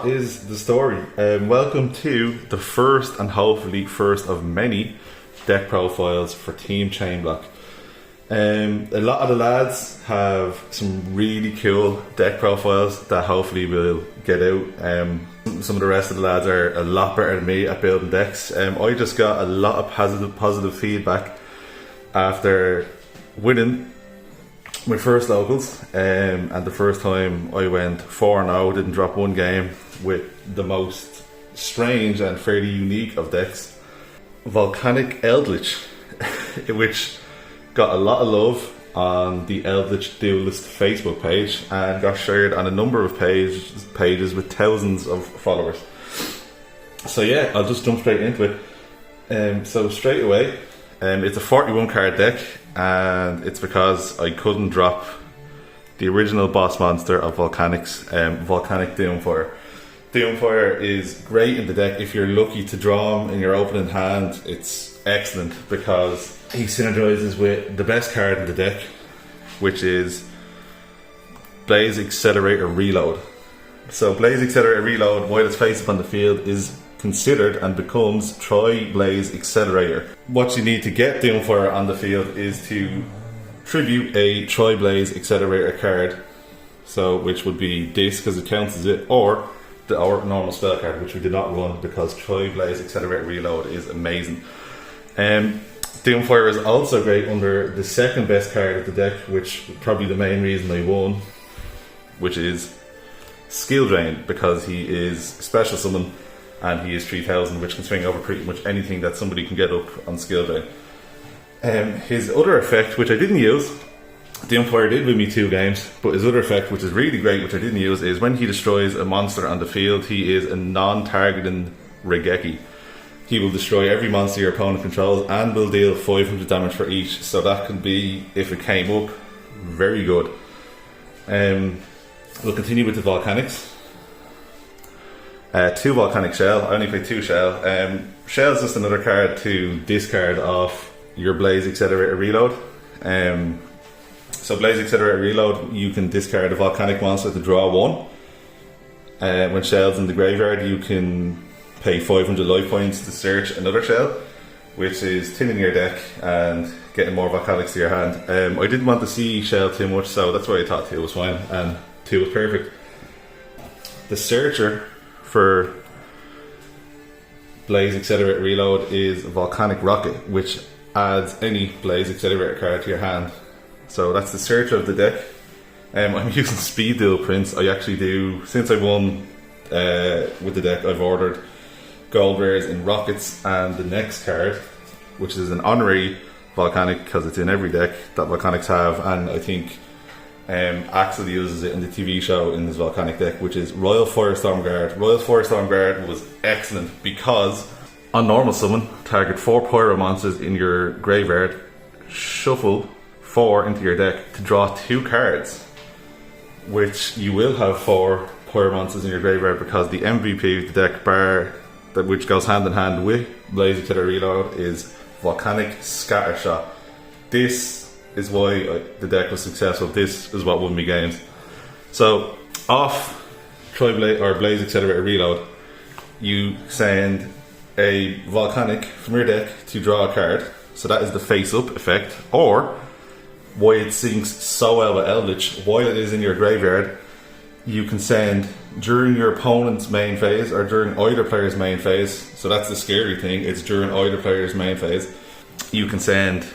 what is the story? Welcome to the first and hopefully first of many deck profiles for Team Chainblock. A lot of the lads have some really cool deck profiles that hopefully will get out. Some of the rest of the lads are a lot better than me at building decks. I just got a lot of positive feedback after winning my first locals, and the first time I went 4-0, didn't drop one game with the most strange and fairly unique of decks, Volcanic Eldlich, which got a lot of love on the Eldlich Duelist Facebook page and got shared on a number of pages with thousands of followers. So yeah, I'll just jump straight into it. So straight away, it's a 41 card deck, and it's because I couldn't drop the original boss monster of Volcanic's Volcanic Doomfire. Doomfire is great in the deck if you're lucky to draw him in your opening hand. It's excellent because he synergizes with the best card in the deck, which is Blaze Accelerator Reload. So Blaze Accelerator Reload, while it's face up on the field, is considered and becomes Tri-Blaze Accelerator. What you need to get Doomfire on the field is to tribute a Tri-Blaze Accelerator card, so which would be this because it counts as it, or the normal spell card, which we did not run because Tri-Blaze Accelerator Reload is amazing. Doomfire is also great under the second best card of the deck, which is probably the main reason I won, which is Skill Drain, because he is special summon and he is 3000, which can swing over pretty much anything that somebody can get up on Skill Drain. His other effect, which I didn't use, Doomfire did win me 2 games, but his other effect, which is really great, which I didn't use, is when he destroys a monster on the field, he is a non-targeting Regeki. He will destroy every monster your opponent controls and will deal 500 damage for each, so that can be, if it came up, very good. We'll continue with the Volcanics. 2 Volcanic Shell. I only played 2 Shell. Shell is just another card to discard off your Blaze Accelerator Reload. So Blaze Accelerator Reload, you can discard a Volcanic monster to draw 1. When Shell's in the graveyard, you can pay 500 life points to search another Shell, which is thinning your deck and getting more Volcanics to your hand. I didn't want to see Shell too much, so that's why I thought 2 was fine, and 2 was perfect. The Searcher for Blaze Accelerator Reload is Volcanic Rocket, which adds any Blaze Accelerator card to your hand. So that's the Searcher of the deck. I'm using Speed Duel prints. I actually do, since I won with the deck, I've ordered gold rares in Rockets, and the next card, which is an honorary Volcanic because it's in every deck that Volcanics have, and I think Axel uses it in the TV show in his Volcanic deck, which is Royal Firestorm Guard. Royal Firestorm Guard was excellent because on normal summon, target 4 Pyro monsters in your graveyard, shuffle 4 into your deck to draw 2 cards, which you will have 4 Pyro monsters in your graveyard because the MVP of the deck, bar that which goes hand in hand with Blaze Accelerator Reload, is Volcanic Scattershot. This is why the deck was successful. This is what won me games. So off Blaze Accelerator Reload, you send a Volcanic from your deck to draw a card. So that is the face up effect. Or why it syncs so well with Eldlich, while it is in your graveyard, you can send during your opponent's main phase or during either player's main phase. So that's the scary thing, it's during either player's main phase. You can send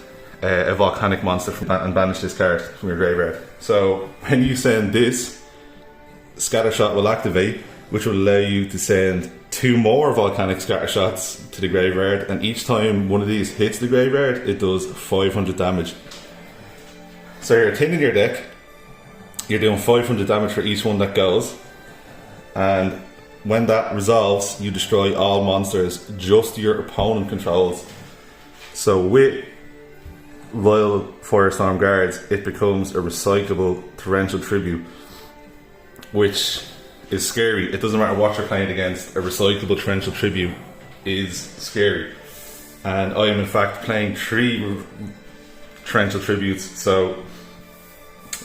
a Volcanic monster and banish this card from your graveyard. So when you send this, Scattershot will activate, which will allow you to send 2 more Volcanic Scattershots to the graveyard, and each time one of these hits the graveyard, it does 500 damage. So you're thinning your deck, you're doing 500 damage for each one that goes, and when that resolves, you destroy all monsters just your opponent controls. So with Royal Firestorm Guards, it becomes a recyclable Torrential Tribute, which is scary. It doesn't matter what you're playing against, a recyclable Torrential Tribute is scary. And I am in fact playing 3 Torrential Tributes, so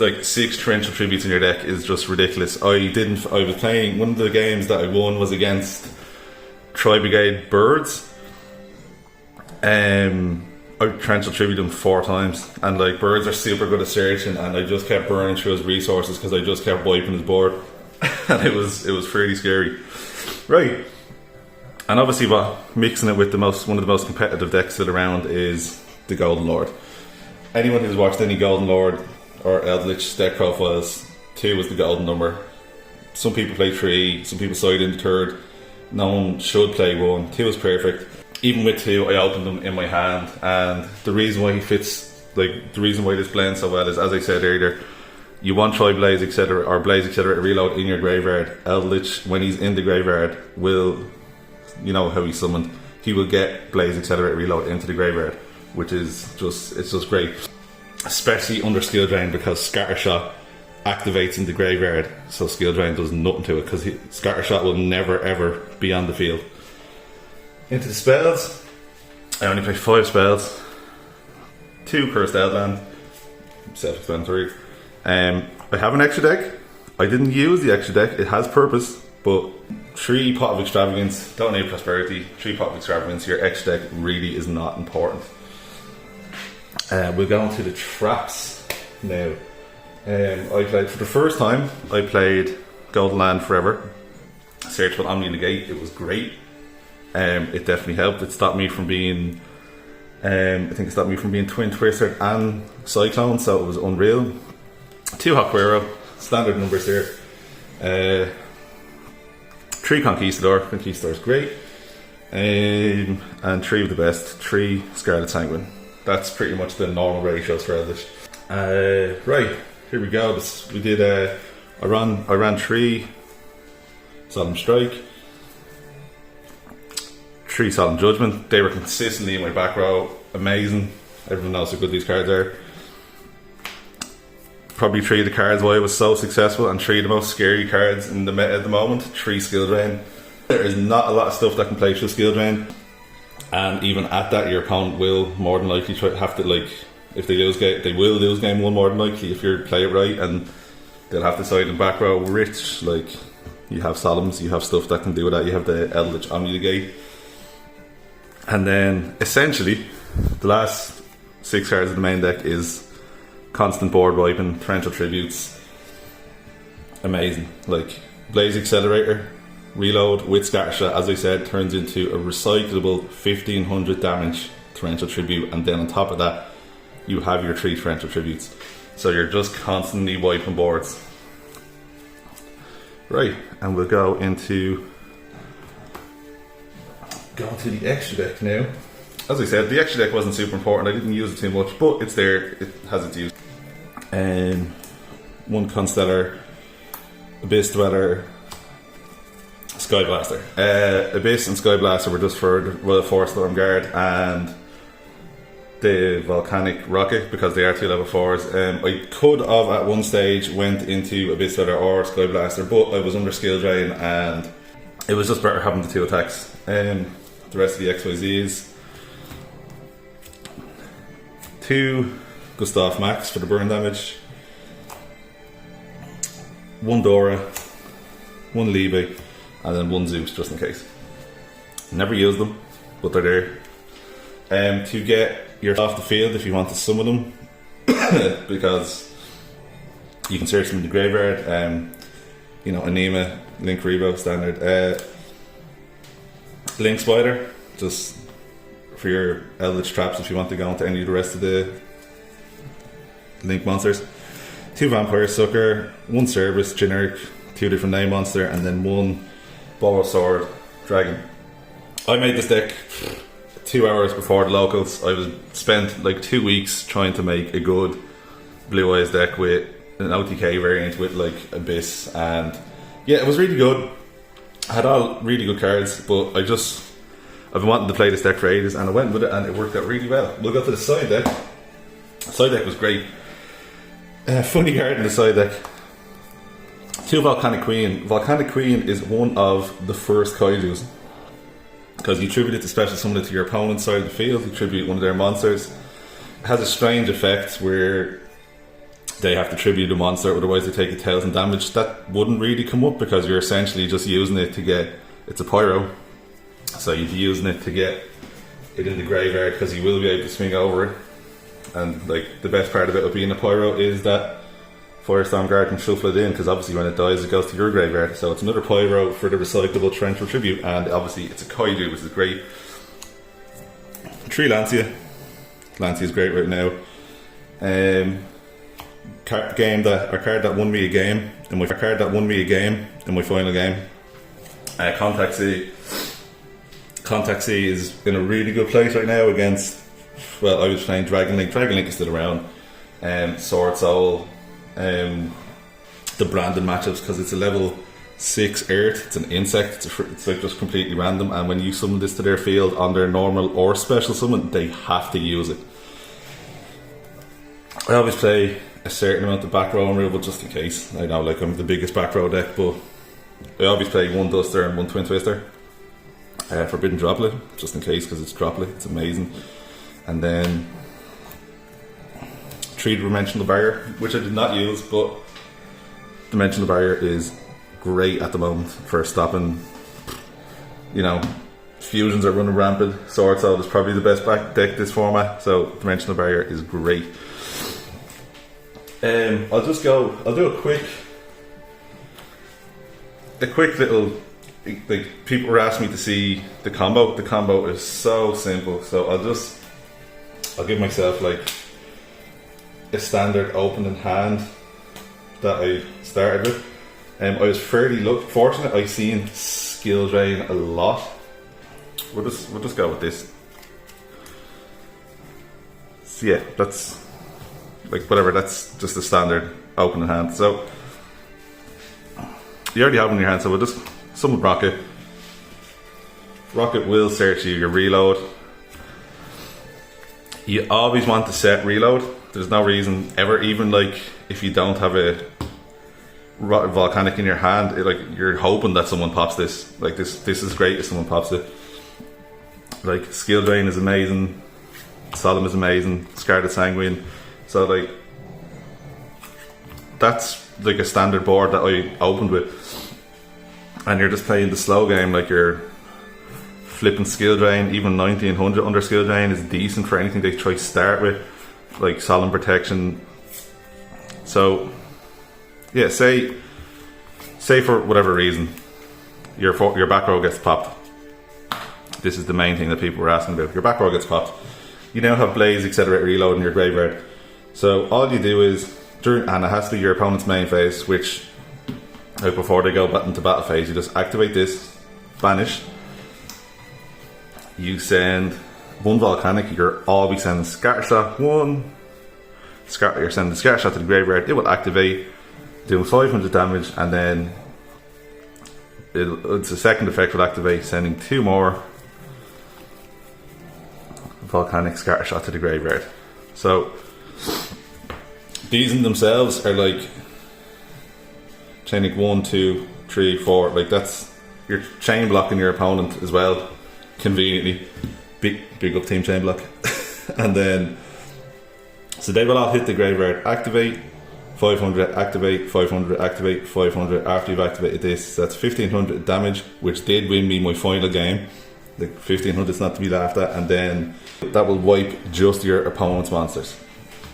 like 6 torrential tributes in your deck is just ridiculous. I was playing, one of the games that I won was against Tri-Brigade Birds. I torrential tribute them 4 times, and like Birds are super good at searching, and I just kept burning through his resources because I just kept wiping his board. And it was pretty scary. Right. And obviously mixing it with one of the most competitive decks still around is the Golden Lord. Anyone who's watched any Golden Lord or Eldlich deck profiles, 2 was the golden number. Some people play 3, some people side into 3rd. No one should play 1. 2 is perfect. Even with 2, I opened them in my hand, and the reason why he fits, like the reason why this blends so well is, as I said earlier, you want Tri-Blaze, etc., or Blaze, etc., to reload in your graveyard. Eldlich, when he's in the graveyard, will, you know how he's summoned, he will get Blaze, etc., to reload into the graveyard, which is it's just great. Especially under Skill Drain, because Scattershot activates in the graveyard, so Skill Drain does nothing to it, because Scattershot will never ever be on the field. Into the spells, I only play 5 spells. 2 Cursed Outland, self-explanatory. I have an extra deck. I didn't use the extra deck, it has purpose, but 3 Pot of Extravagance, don't need Prosperity, 3 Pot of Extravagance, your extra deck really is not important. We'll go into the traps now. I played, for the first time, I played Golden Land Forever. Searchable Omni Negate, it was great. It definitely helped. It stopped me from being Twin Twisted and Cyclone, so it was unreal. 2 Haquero, standard numbers here. 3 Conquistador, Conquistador's great. And 3 of the best, 3 Scarlet Sanguine. That's pretty much the normal ratios for Eldlich. Right, here we go. We did I ran 3 Solemn Strike, 3 Solemn Judgment. They were consistently in my back row. Amazing. Everyone knows how good these cards are. Probably 3 of the cards why I was so successful, and 3 of the most scary cards in the meta at the moment. 3 Skill Drain. There is not a lot of stuff that can play through Skill Drain, and even at that, your opponent will more than likely have to, like, if they lose game, they will lose game 1 more than likely if you play it right, and they'll have to side in back row rich. Like, you have Solemns, you have stuff that can do that. You have the Eldlich Omni Negate. And then essentially the last 6 cards of the main deck is constant board wiping, torrential tributes. Amazing. Like, Blaze Accelerator, reload with Scattershot, as I said, turns into a recyclable 1500 damage torrential tribute, and then on top of that you have your 3 torrential tributes, so you're just constantly wiping boards. Right, and we'll go into the extra deck now. As I said, the extra deck wasn't super important. I didn't use it too much, but it's there. It has its use. 1 Constellar, Abyss Dweller, Sky Blaster. Abyss and Sky Blaster were just for the 4 Storm Guard and the Volcanic Rocket, because they are 2 level 4s. I could have at one stage went into Abyss Dweller or Sky Blaster, but I was under Skill Drain and it was just better having the 2 attacks. The rest of the XYZs: 2 Gustav Max for the burn damage, 1 Dora, 1 Liebe, and then 1 Zeus just in case. Never use them, but they're there. To get your off the field if you want to summon them, because you can search them in the graveyard. Anima, Link Rebo, standard. Link Spider, just for your Eldlich traps if you want to go into any of the rest of the Link monsters. 2 Vampire Sucker, 1 Cerberus, generic, 2 different name monster, and then 1 Bow Sword Dragon. I made this deck 2 hours before the locals. I spent like 2 weeks trying to make a good Blue Eyes deck with an OTK variant with like Abyss, and yeah, it was really good. I had all really good cards, but I've been wanting to play this deck for ages, and I went with it and it worked out really well. We'll go to the side deck. The side deck was great. Funny card in the side deck. 2 Volcanic Queen. Volcanic Queen is one of the first Kaijus, because you tribute it to special summon it to your opponent's side of the field. You tribute one of their monsters. It has a strange effect where they have to tribute a monster, otherwise they take 1,000 damage. That wouldn't really come up because you're essentially just using it to get, it's a pyro, so you'd be using it to get it in the graveyard because you will be able to swing over it. And like the best part about it being a pyro is that Firestorm Guard can shuffle it in, because obviously when it dies it goes to your graveyard, so it's another pyro for the recyclable torrential tribute. And obviously it's a Kaiju, which is great. 3 Lancia. Lancia is great right now. Card that won me a game in my final game. Contact C is in a really good place right now against, well, I was playing Dragon Link. Dragon Link is still around. Sword Soul, the Brandon matchups, because it's a level 6 Earth, it's an insect, it's like just completely random, and when you summon this to their field on their normal or special summon, they have to use it. I always play a certain amount of back row and removal just in case. I know, like, I'm the biggest back row deck, but I always play 1 Duster and 1 Twin Twister. Forbidden Droplet, just in case, because it's Droplet, it's amazing. And then 3 Dimensional Barrier, which I did not use, but Dimensional Barrier is great at the moment for stopping, you know, fusions are running rampant. Sword Soul is probably the best back deck this format, so Dimensional Barrier is great. I'll do a quick little, like, people were asking me to see the combo. The combo is so simple, so I'll give myself like a standard opening hand that I started with. I was fairly fortunate. I've seen skill drain a lot. We'll just go with this. So yeah, that's like whatever. That's just a standard opening hand. So you already have it in your hand. So we'll just summon Rocket. Rocket will search you. Your reload. You always want to set reload. There's no reason ever, even like if you don't have a Volcanic in your hand, like you're hoping that someone pops this. Like this is great if someone pops it. Like Skill Drain is amazing, Solemn is amazing, Scarlet Sanguine. So like that's like a standard board that I opened with. And you're just playing the slow game, like you're flipping Skill Drain. Even 1900 under Skill Drain is decent for anything they try to start with, like Solemn Protection. So yeah, say for whatever reason your back row gets popped. This is the main thing that people were asking about. Your back row gets popped. You now have Blaze, Accelerate, Reload in your graveyard. So all you do is, and it has to be your opponent's main phase, which, like before they go into battle phase, you just activate this, banish. You send 1 Volcanic. You're always sending Scattershot 1. You're sending Scattershot to the graveyard. It will activate, doing 500 damage, and then its a second effect will activate, sending 2 more Volcanic Scattershot to the graveyard. So these in themselves are like chaining 1, 2, 3, 4. Like that's, you're chain blocking your opponent as well, conveniently. Big up team chain block. And then so they will all hit the graveyard, activate 500, activate 500, activate 500. After you've activated this, that's 1500 damage, which did win me my final game. Like 1500 is not to be laughed at. And then that will wipe just your opponent's monsters,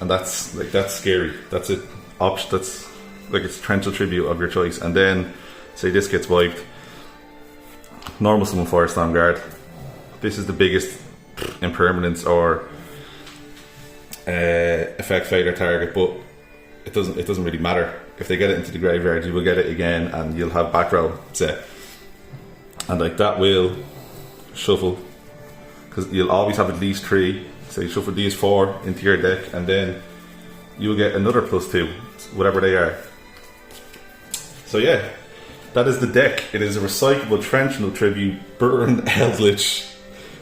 and that's scary. That's it. That's like it's torrential tribute of your choice. And then say this gets wiped, normal summon Firestorm Guard. This is the biggest impermanence or effect failure target, but it doesn't really matter. If they get it into the graveyard, you will get it again, and you'll have back row set. And like that will shuffle, because you'll always have at least 3. So you shuffle these 4 into your deck, and then you'll get another +2, whatever they are. So yeah, that is the deck. It is a recyclable torrential tribute burn Eldlich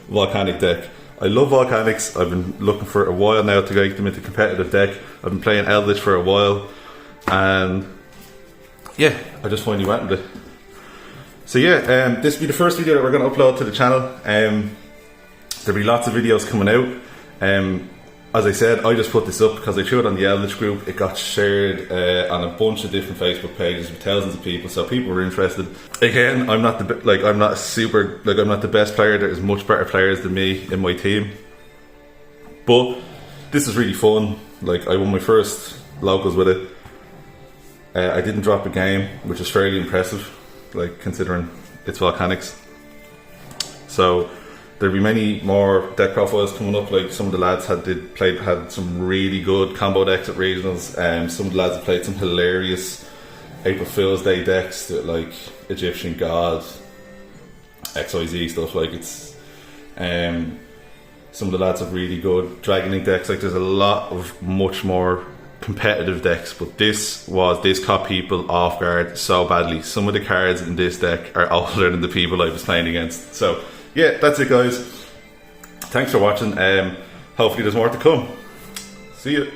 Volcanic deck. I love Volcanics. I've been looking for a while now to get them into competitive deck. I've been playing Eldlich for a while, and yeah, I just finally went with it. So yeah, this will be the first video that we're going to upload to the channel. There'll be lots of videos coming out. as I said, I just put this up because I threw it on the Eldlich group. It got shared on a bunch of different Facebook pages with thousands of people, so people were interested. Again, I'm not the I'm not the best player. There's much better players than me in my team, but this is really fun. Like, I won my first locals with it. I didn't drop a game, which is fairly impressive, like, considering it's Volcanics. So there'll be many more deck profiles coming up. Like, some of the lads had some really good combo decks at regionals. Some of the lads have played some hilarious April Fool's Day decks that, like, Egyptian God, XYZ stuff. Like, it's some of the lads have really good Dragon Link decks. Like, there's a lot of much more competitive decks, but this caught people off guard so badly. Some of the cards in this deck are older than the people I was playing against. So yeah, that's it, guys. Thanks for watching. Hopefully there's more to come. See you.